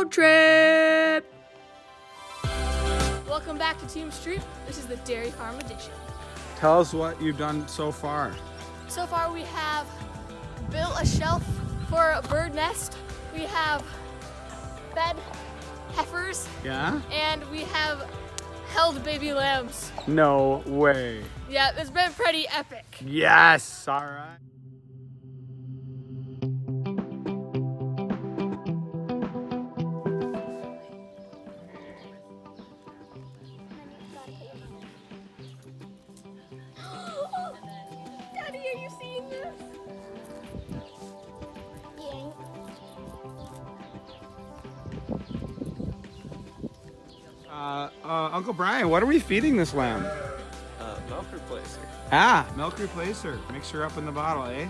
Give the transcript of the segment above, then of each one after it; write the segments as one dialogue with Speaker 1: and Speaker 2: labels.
Speaker 1: road trip. Welcome back to Team Streep. This is the Dairy Farm edition.
Speaker 2: Tell us what you've done so far.
Speaker 1: So far we have built a shelf for a bird nest. We have fed heifers.
Speaker 2: Yeah?
Speaker 1: And we have held baby lambs.
Speaker 2: No way.
Speaker 1: Yeah, it's been pretty epic.
Speaker 2: Yes, all right.
Speaker 1: Daddy, are you seeing this?
Speaker 2: Uncle Brian, what are we feeding this lamb?
Speaker 3: Milk replacer.
Speaker 2: Ah, milk replacer. Mixer up in the bottle, eh?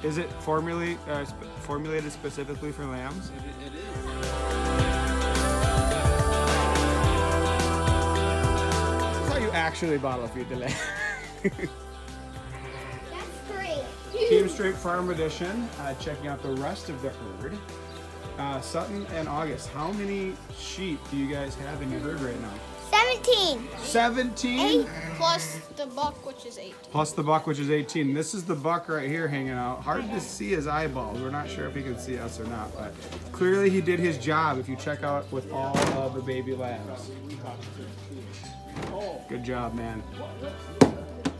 Speaker 2: Is it formulated specifically for lambs?
Speaker 3: It is.
Speaker 2: This is how you actually bottle feed the lamb.
Speaker 4: That's great.
Speaker 2: Team Streep Farm Edition, checking out the rest of the herd. Sutton and August, how many sheep do you guys have in your herd right now?
Speaker 4: 17.
Speaker 2: 17?
Speaker 1: Plus the buck, which is 8.
Speaker 2: Plus the buck, which is 18. This is the buck right here hanging out. Hard to see his eyeballs. We're not sure if he can see us or not, but clearly he did his job if you check out with all of the baby lambs. Good job, man.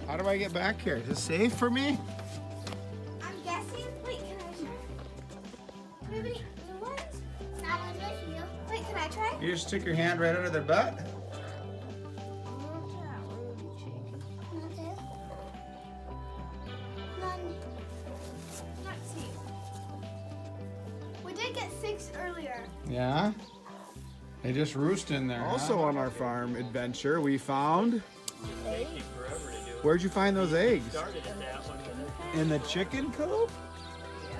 Speaker 2: How do I get back here? Is this safe for me?
Speaker 4: I'm guessing. Wait, can I try? Maybe what? Not on this wheel. Wait, can I try?
Speaker 2: You just stick your hand right under their butt?
Speaker 4: We did get 6 earlier.
Speaker 2: Yeah? They just roost in there. Also on our farm adventure, we found... Where'd you find those eggs? In the chicken coop?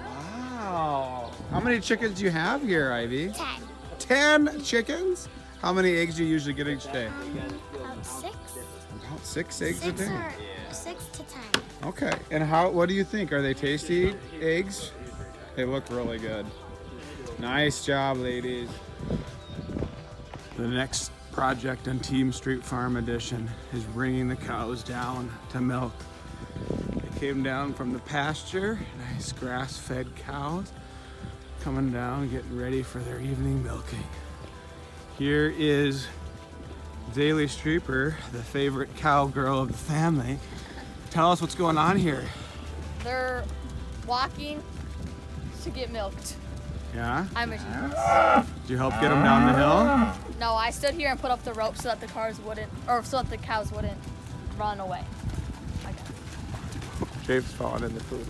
Speaker 2: Wow. How many chickens do you have here, Ivy?
Speaker 4: 10.
Speaker 2: 10 chickens? How many eggs do you usually get each day?
Speaker 4: About 6.
Speaker 2: About 6 eggs a
Speaker 4: 6
Speaker 2: day.
Speaker 4: or 6 to 10.
Speaker 2: Okay. And what do you think? Are they tasty eggs? They look really good. Nice job, ladies. The next project on Team Streep Farm Edition is bringing the cows down to milk. They came down from the pasture, nice grass-fed cows, coming down, getting ready for their evening milking. Here is Daily Streeper, the favorite cowgirl of the family. Tell us what's going on here.
Speaker 1: They're walking to get milked.
Speaker 2: Yeah?
Speaker 1: I'm a
Speaker 2: Did you help get them down the hill?
Speaker 1: No, I stood here and put up the rope so that the cars wouldn't, or so that the cows wouldn't run away.
Speaker 2: Jake's falling in the food.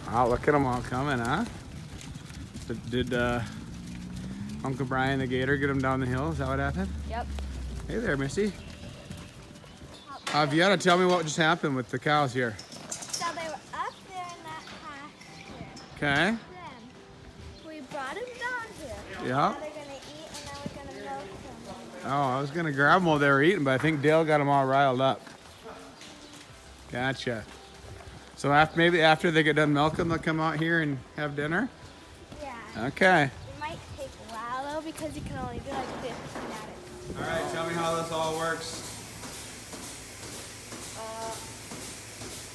Speaker 2: Wow, look at them all coming, huh? Did Uncle Brian the Gator get them down the hill? Is that what happened?
Speaker 1: Yep.
Speaker 2: Hey there, Missy. Vieta, tell me what just happened with the cows here.
Speaker 4: So they were up there in that pasture.
Speaker 2: Okay.
Speaker 4: Then we brought them down here.
Speaker 2: Yeah.
Speaker 4: Now they're going to eat and then we're going to milk them.
Speaker 2: Oh, I was gonna grab them while they were eating, but I think Dale got them all riled up. Gotcha. So maybe after they get done milking, they'll come out here and have dinner?
Speaker 4: Yeah.
Speaker 2: Okay.
Speaker 4: It might take a while though because you can only do like 15 at it.
Speaker 2: All right, tell me how this all works.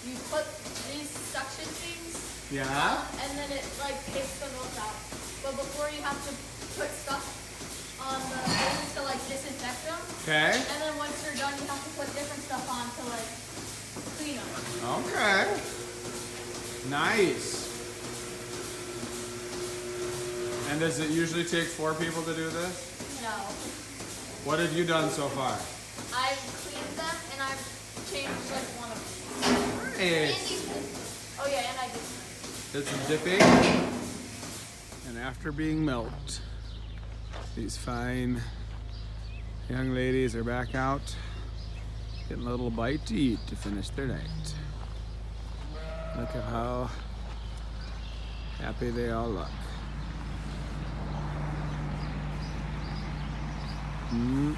Speaker 1: You put these suction things,
Speaker 2: Yeah?
Speaker 1: and then it like takes the milk out. But before you have to put stuff on the things to like disinfect them.
Speaker 2: Okay.
Speaker 1: And then once you're done, you have to put different stuff on to like clean them.
Speaker 2: Okay. Nice. And does it usually take 4 people to do this?
Speaker 1: No.
Speaker 2: What have you done so far?
Speaker 1: I've cleaned them and I've changed like one of them.
Speaker 2: Nice.
Speaker 1: Oh yeah, and I did.
Speaker 2: Did some dipping. And after being milked, these fine young ladies are back out getting a little bite to eat to finish their night. Look at how happy they all look. Mm.